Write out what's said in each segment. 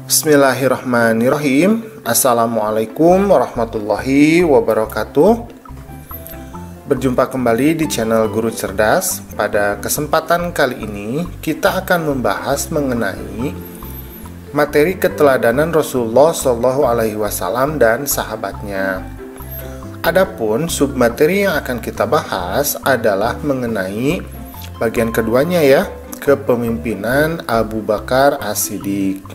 Bismillahirrahmanirrahim. Assalamualaikum warahmatullahi wabarakatuh. Berjumpa kembali di channel Guru Cerdas. Pada kesempatan kali ini kita akan membahas mengenai materi keteladanan Rasulullah SAW dan sahabatnya. Adapun submateri yang akan kita bahas adalah mengenai bagian keduanya ya, kepemimpinan Abu Bakar As-Siddiq.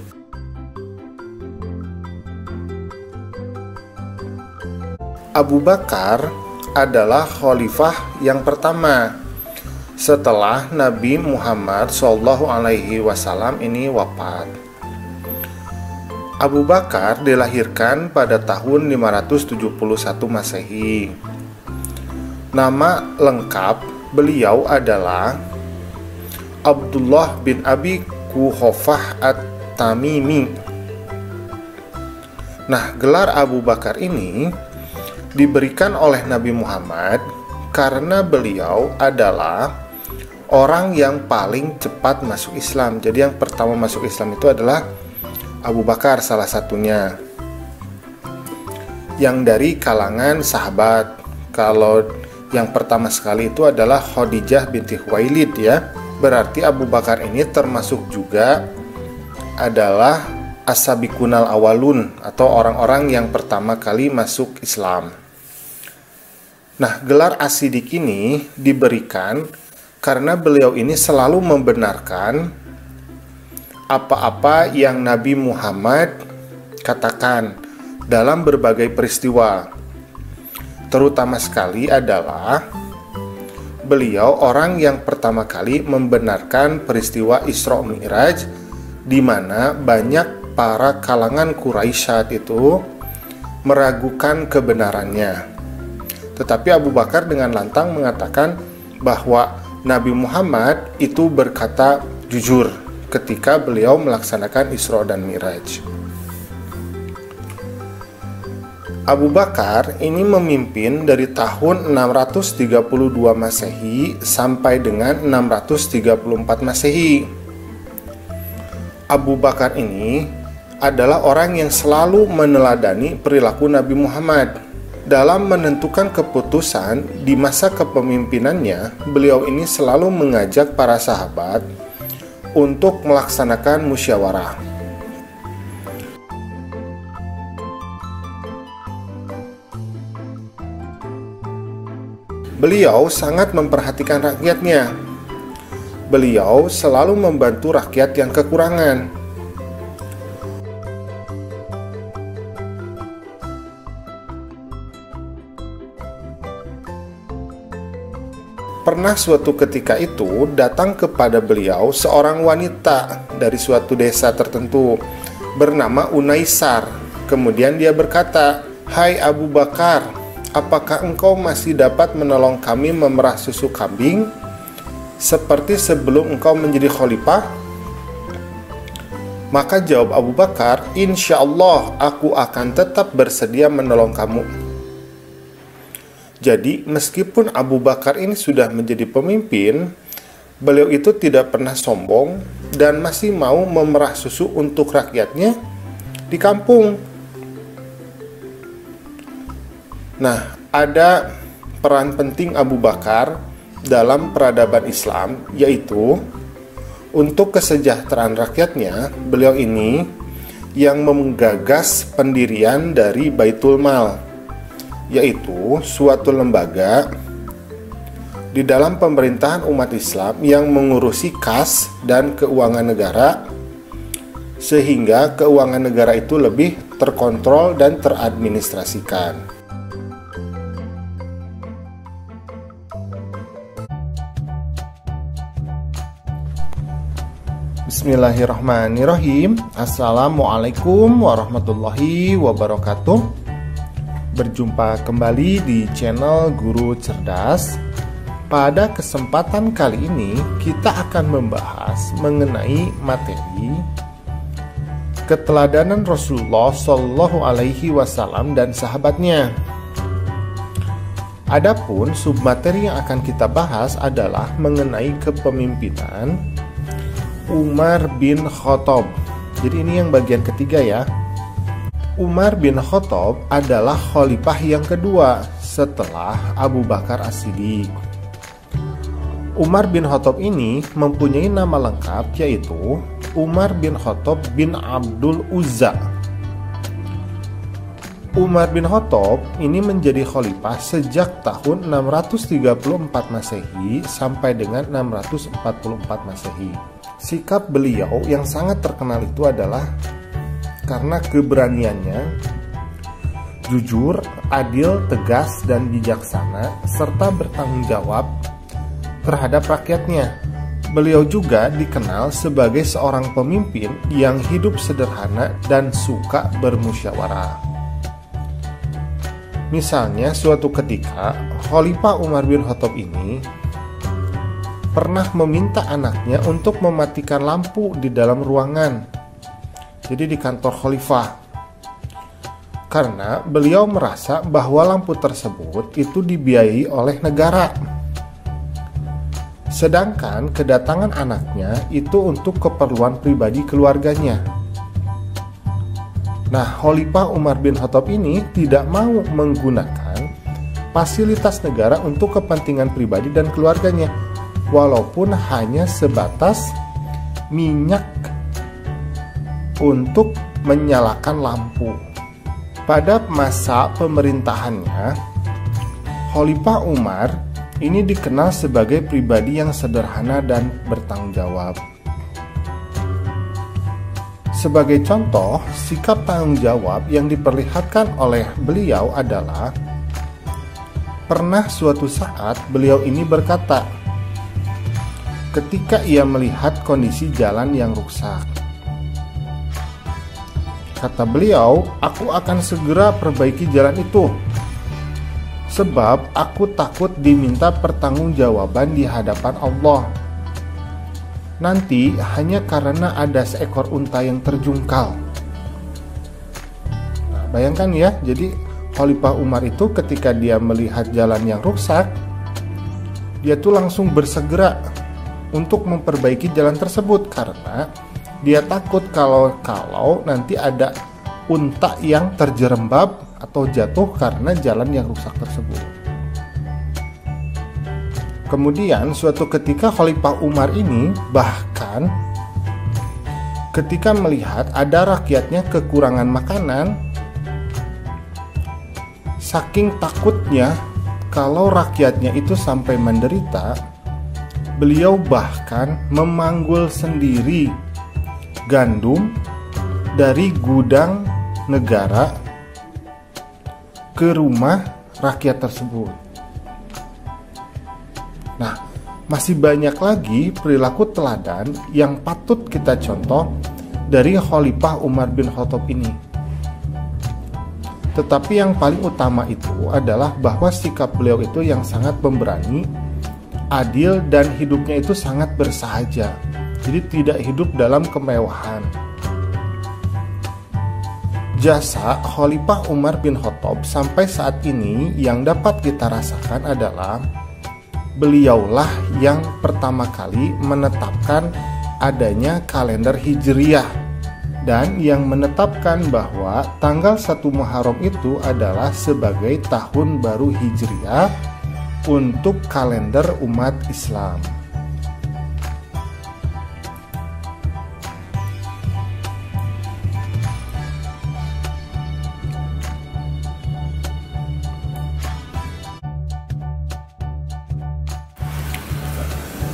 Abu Bakar adalah khalifah yang pertama setelah Nabi Muhammad SAW ini wafat. Abu Bakar dilahirkan pada tahun 571 Masehi. Nama lengkap beliau adalah Abdullah bin Abi Quhafah At-Tamimi. Nah, gelar Abu Bakar ini diberikan oleh Nabi Muhammad karena beliau adalah orang yang paling cepat masuk Islam. Jadi yang pertama masuk Islam itu adalah Abu Bakar, salah satunya yang dari kalangan sahabat. Kalau yang pertama sekali itu adalah Khadijah binti Khuwailid ya. Berarti Abu Bakar ini termasuk juga adalah as-sabiqunal awalun atau orang-orang yang pertama kali masuk Islam. Nah, gelar As-Siddiq ini diberikan karena beliau ini selalu membenarkan apa-apa yang Nabi Muhammad katakan dalam berbagai peristiwa. Terutama sekali adalah beliau orang yang pertama kali membenarkan peristiwa Isra Mi'raj, di mana banyak para kalangan Quraisy saat itu meragukan kebenarannya. Tetapi Abu Bakar dengan lantang mengatakan bahwa Nabi Muhammad itu berkata jujur ketika beliau melaksanakan Isra dan Mi'raj. Abu Bakar ini memimpin dari tahun 632 Masehi sampai dengan 634 Masehi. Abu Bakar ini adalah orang yang selalu meneladani perilaku Nabi Muhammad. Dalam menentukan keputusan di masa kepemimpinannya, beliau ini selalu mengajak para sahabat untuk melaksanakan musyawarah. Beliau sangat memperhatikan rakyatnya. Beliau selalu membantu rakyat yang kekurangan. Pernah suatu ketika itu datang kepada beliau seorang wanita dari suatu desa tertentu bernama Unaisar. Kemudian dia berkata, "Hai Abu Bakar, apakah engkau masih dapat menolong kami memerah susu kambing seperti sebelum engkau menjadi khalifah?" Maka jawab Abu Bakar, "Insya Allah aku akan tetap bersedia menolong kamu." Jadi meskipun Abu Bakar ini sudah menjadi pemimpin, beliau itu tidak pernah sombong dan masih mau memerah susu untuk rakyatnya di kampung. Nah, ada peran penting Abu Bakar dalam peradaban Islam, yaitu untuk kesejahteraan rakyatnya. Beliau ini yang menggagas pendirian dari Baitul Mal, yaitu suatu lembaga di dalam pemerintahan umat Islam yang mengurusi kas dan keuangan negara, sehingga keuangan negara itu lebih terkontrol dan teradministrasikan. Bismillahirrahmanirrahim. Assalamualaikum warahmatullahi wabarakatuh. Berjumpa kembali di channel Guru Cerdas. Pada kesempatan kali ini kita akan membahas mengenai materi keteladanan Rasulullah SAW dan sahabatnya. Adapun submateri yang akan kita bahas adalah mengenai kepemimpinan Umar bin Khattab Jadi ini yang bagian ketiga ya. Umar bin Khattab adalah khalifah yang kedua setelah Abu Bakar As-Siddiq. Umar bin Khattab ini mempunyai nama lengkap yaitu Umar bin Khattab bin Abdul Uzza. Umar bin Khattab ini menjadi khalifah sejak tahun 634 Masehi sampai dengan 644 Masehi. Sikap beliau yang sangat terkenal itu adalah karena keberaniannya, jujur, adil, tegas, dan bijaksana, serta bertanggung jawab terhadap rakyatnya. Beliau juga dikenal sebagai seorang pemimpin yang hidup sederhana dan suka bermusyawarah. Misalnya, suatu ketika Khalifah Umar bin Khattab ini pernah meminta anaknya untuk mematikan lampu di dalam ruangan, jadi di kantor khalifah, karena beliau merasa bahwa lampu tersebut itu dibiayai oleh negara. Sedangkan kedatangan anaknya itu untuk keperluan pribadi keluarganya. Nah, Khalifah Umar bin Khattab ini tidak mau menggunakan fasilitas negara untuk kepentingan pribadi dan keluarganya, walaupun hanya sebatas minyak untuk menyalakan lampu. Pada masa pemerintahannya, Khalifah Umar ini dikenal sebagai pribadi yang sederhana dan bertanggung jawab. Sebagai contoh, sikap tanggung jawab yang diperlihatkan oleh beliau adalah pernah suatu saat beliau ini berkata, ketika ia melihat kondisi jalan yang rusak, kata beliau, "Aku akan segera perbaiki jalan itu, sebab aku takut diminta pertanggungjawaban di hadapan Allah. Nanti hanya karena ada seekor unta yang terjungkal." Nah, bayangkan ya, jadi Khalifah Umar itu ketika dia melihat jalan yang rusak, dia tuh langsung bersegera untuk memperbaiki jalan tersebut karena dia takut kalau nanti ada unta yang terjerembab atau jatuh karena jalan yang rusak tersebut. Kemudian suatu ketika Khalifah Umar ini bahkan ketika melihat ada rakyatnya kekurangan makanan, saking takutnya kalau rakyatnya itu sampai menderita, beliau bahkan memanggul sendiri gandum dari gudang negara ke rumah rakyat tersebut. Nah, masih banyak lagi perilaku teladan yang patut kita contoh dari Khalifah Umar bin Khattab ini. Tetapi yang paling utama itu adalah bahwa sikap beliau itu yang sangat pemberani, adil, dan hidupnya itu sangat bersahaja. Jadi tidak hidup dalam kemewahan. Jasa Khalifah Umar bin Khattab sampai saat ini yang dapat kita rasakan adalah beliaulah yang pertama kali menetapkan adanya kalender Hijriyah dan yang menetapkan bahwa tanggal 1 Muharram itu adalah sebagai tahun baru Hijriyah untuk kalender umat Islam.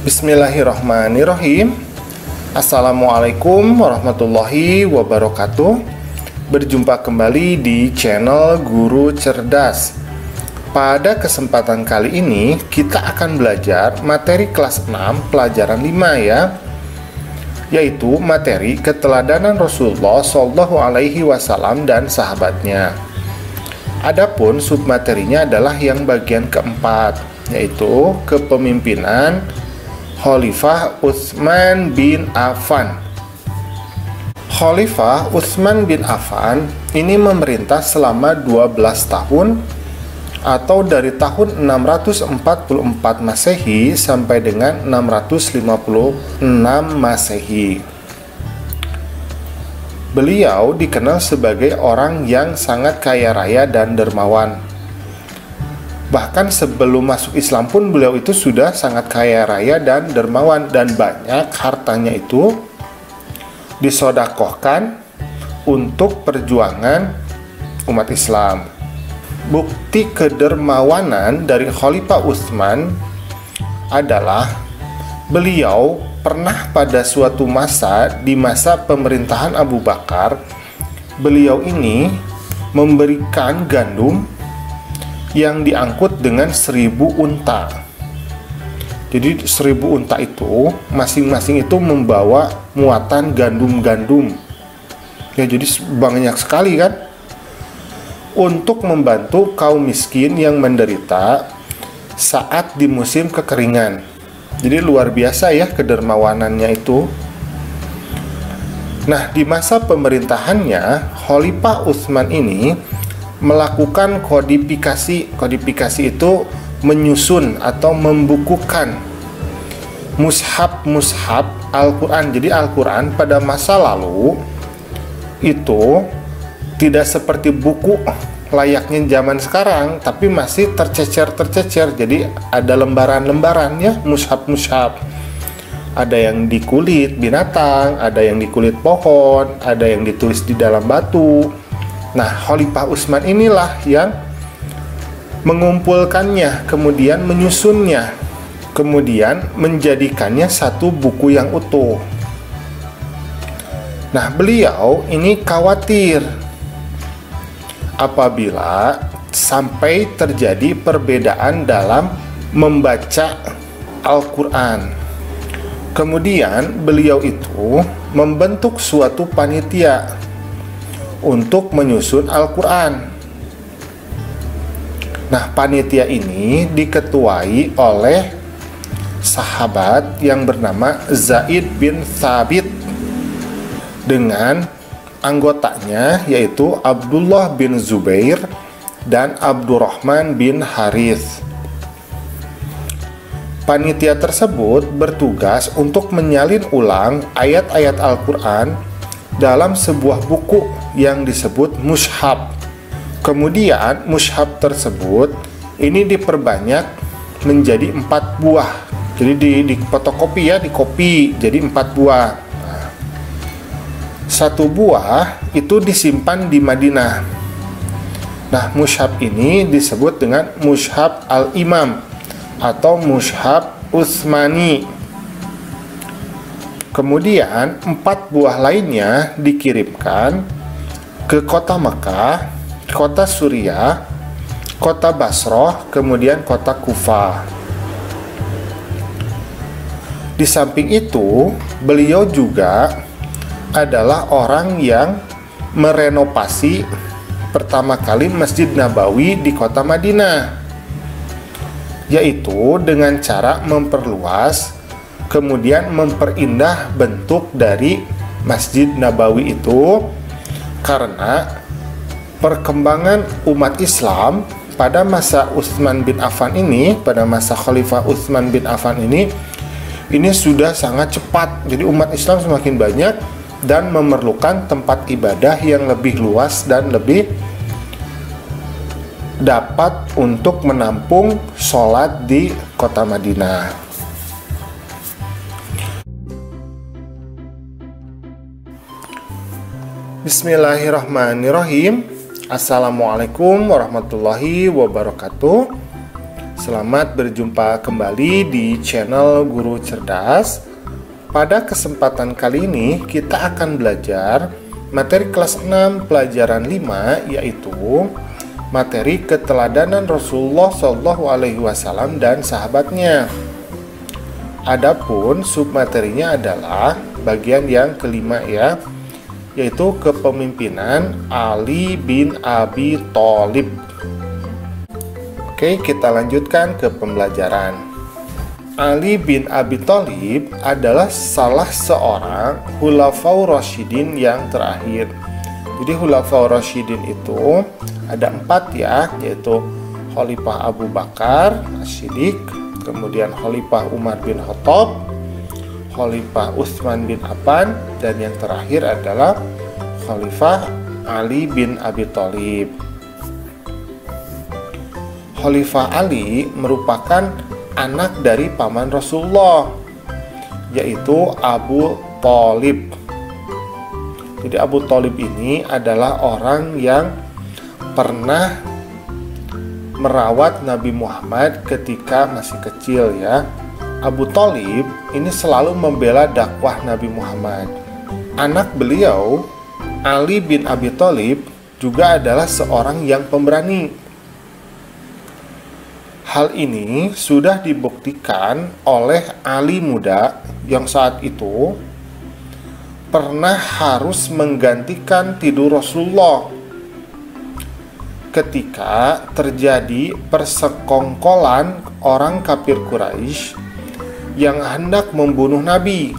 Bismillahirrahmanirrahim. Assalamualaikum warahmatullahi wabarakatuh. Berjumpa kembali di channel Guru Cerdas. Pada kesempatan kali ini kita akan belajar materi kelas 6 pelajaran 5 ya, yaitu materi keteladanan Rasulullah SAW dan sahabatnya. Adapun submaterinya adalah yang bagian keempat, yaitu kepemimpinan Khalifah Utsman bin Affan. Khalifah Utsman bin Affan ini memerintah selama 12 tahun atau dari tahun 644 Masehi sampai dengan 656 Masehi. Beliau dikenal sebagai orang yang sangat kaya raya dan dermawan. Bahkan sebelum masuk Islam pun beliau itu sudah sangat kaya raya dan dermawan, dan banyak hartanya itu disodakohkan untuk perjuangan umat Islam. Bukti kedermawanan dari Khalifah Utsman adalah beliau pernah pada suatu masa, di masa pemerintahan Abu Bakar, beliau ini memberikan gandum yang diangkut dengan 1000 unta. Jadi 1000 unta itu masing-masing itu membawa muatan gandum-gandum. Ya, jadi banyak sekali kan, untuk membantu kaum miskin yang menderita saat di musim kekeringan. Jadi luar biasa ya kedermawanannya itu. Nah, di masa pemerintahannya, Khalifah Utsman ini melakukan kodifikasi. Kodifikasi itu menyusun atau membukukan mushaf Al-Quran. Jadi Al-Quran pada masa lalu itu tidak seperti buku layaknya zaman sekarang, tapi masih tercecer. Jadi ada lembaran-lembaran ya, mushaf. Ada yang di kulit binatang, ada yang di kulit pohon, ada yang ditulis di dalam batu. Nah, Khalifah Utsman inilah yang mengumpulkannya, kemudian menyusunnya, kemudian menjadikannya satu buku yang utuh. Nah, beliau ini khawatir apabila sampai terjadi perbedaan dalam membaca Al-Quran. Kemudian beliau itu membentuk suatu panitia untuk menyusun Al-Quran. Nah, panitia ini diketuai oleh sahabat yang bernama Zaid bin Thabit dengan anggotanya yaitu Abdullah bin Zubair dan Abdurrahman bin Harith. Panitia tersebut bertugas untuk menyalin ulang ayat-ayat Al-Quran dalam sebuah buku yang disebut mushaf. Kemudian mushaf tersebut ini diperbanyak menjadi 4 buah. Jadi di fotokopi ya, dikopi jadi 4 buah. Satu buah itu disimpan di Madinah. Nah, mushaf ini disebut dengan mushaf al-Imam atau mushaf Utsmani. Kemudian 4 buah lainnya dikirimkan ke kota Mekah, kota Suriah, kota Basrah, kemudian kota Kufah. Di samping itu, beliau juga adalah orang yang merenovasi pertama kali Masjid Nabawi di kota Madinah, yaitu dengan cara memperluas kemudian memperindah bentuk dari Masjid Nabawi itu, karena perkembangan umat Islam pada masa Utsman bin Affan ini, pada masa Khalifah Utsman bin Affan ini sudah sangat cepat. Jadi umat Islam semakin banyak dan memerlukan tempat ibadah yang lebih luas dan lebih dapat untuk menampung sholat di kota Madinah. Bismillahirrahmanirrahim. Assalamualaikum warahmatullahi wabarakatuh. Selamat berjumpa kembali di channel Guru Cerdas. Pada kesempatan kali ini kita akan belajar materi kelas 6 pelajaran 5, yaitu materi keteladanan Rasulullah SAW dan sahabatnya. Adapun submaterinya adalah bagian yang kelima ya, yaitu kepemimpinan Ali bin Abi Thalib. Oke, kita lanjutkan ke pembelajaran. Ali bin Abi Thalib adalah salah seorang Khulafaur Rasyidin yang terakhir. Jadi Khulafaur Rasyidin itu ada 4 ya, yaitu Khalifah Abu Bakar As-Siddiq, kemudian Khalifah Umar bin Khattab, Khalifah Utsman bin Affan, dan yang terakhir adalah Khalifah Ali bin Abi Thalib. Khalifah Ali merupakan anak dari paman Rasulullah, yaitu Abu Thalib. Jadi Abu Thalib ini adalah orang yang pernah merawat Nabi Muhammad ketika masih kecil ya. Abu Thalib ini selalu membela dakwah Nabi Muhammad. Anak beliau, Ali bin Abi Thalib, juga adalah seorang yang pemberani. Hal ini sudah dibuktikan oleh Ali muda yang saat itu pernah harus menggantikan tidur Rasulullah ketika terjadi persekongkolan orang kafir Quraisy yang hendak membunuh Nabi.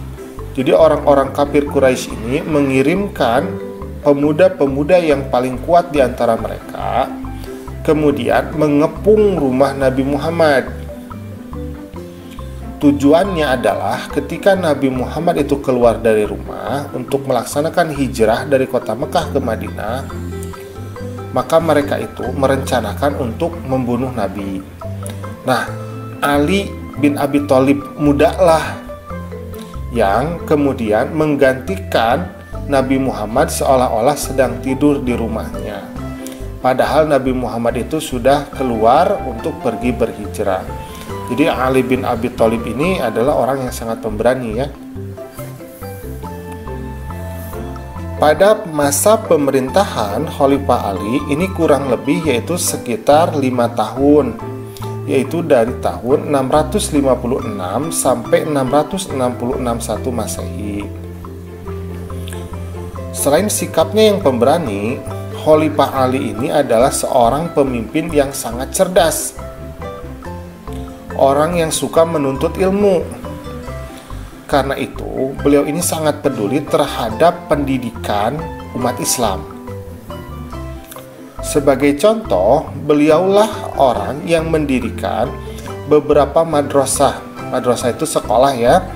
Jadi orang-orang kafir Quraisy ini mengirimkan pemuda-pemuda yang paling kuat di antara mereka, kemudian mengepung rumah Nabi Muhammad. Tujuannya adalah ketika Nabi Muhammad itu keluar dari rumah untuk melaksanakan hijrah dari kota Mekah ke Madinah, maka mereka itu merencanakan untuk membunuh Nabi. Nah, Ali bin Abi Thalib mudalah yang kemudian menggantikan Nabi Muhammad seolah-olah sedang tidur di rumahnya. Padahal Nabi Muhammad itu sudah keluar untuk pergi berhijrah. Jadi Ali bin Abi Thalib ini adalah orang yang sangat pemberani ya. Pada masa pemerintahan Khalifah Ali ini kurang lebih yaitu sekitar 5 tahun, yaitu dari tahun 656 sampai 666 Masehi. Selain sikapnya yang pemberani, Khalifah Ali ini adalah seorang pemimpin yang sangat cerdas. Orang yang suka menuntut ilmu. Karena itu, beliau ini sangat peduli terhadap pendidikan umat Islam. Sebagai contoh, beliaulah orang yang mendirikan beberapa madrasah. Madrasah itu sekolah ya,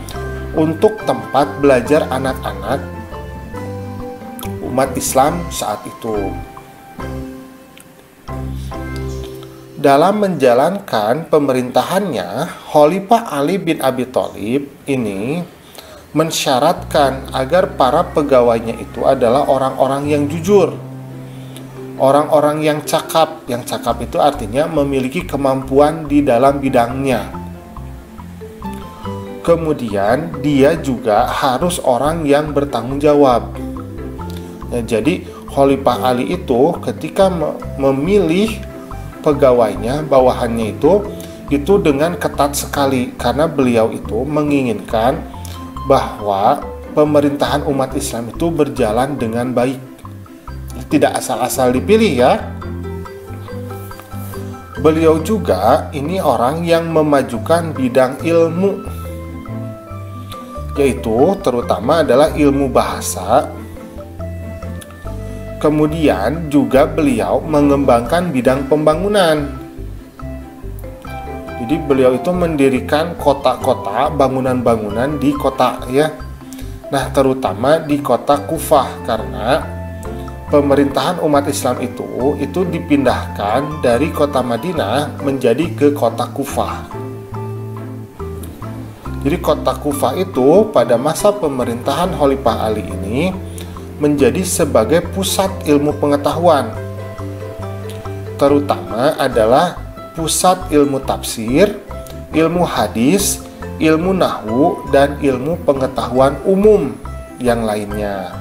untuk tempat belajar anak-anak umat Islam saat itu. Dalam menjalankan pemerintahannya, Khalifah Ali bin Abi Thalib ini mensyaratkan agar para pegawainya itu adalah orang-orang yang jujur, orang-orang yang cakap. Yang cakap itu artinya memiliki kemampuan di dalam bidangnya. Kemudian dia juga harus orang yang bertanggung jawab. Nah, jadi Khalifah Ali itu ketika memilih pegawainya, bawahannya itu dengan ketat sekali, karena beliau itu menginginkan bahwa pemerintahan umat Islam itu berjalan dengan baik. Tidak asal-asal dipilih ya. Beliau juga ini orang yang memajukan bidang ilmu, yaitu terutama adalah ilmu bahasa. Kemudian juga beliau mengembangkan bidang pembangunan. Jadi beliau itu mendirikan kota-kota, bangunan-bangunan di kota ya. Nah, terutama di kota Kufah, karena pemerintahan umat Islam itu dipindahkan dari kota Madinah menjadi ke kota Kufah. Jadi kota Kufah itu pada masa pemerintahan Khalifah Ali ini menjadi sebagai pusat ilmu pengetahuan, terutama adalah pusat ilmu tafsir, ilmu hadis, ilmu nahwu, dan ilmu pengetahuan umum yang lainnya.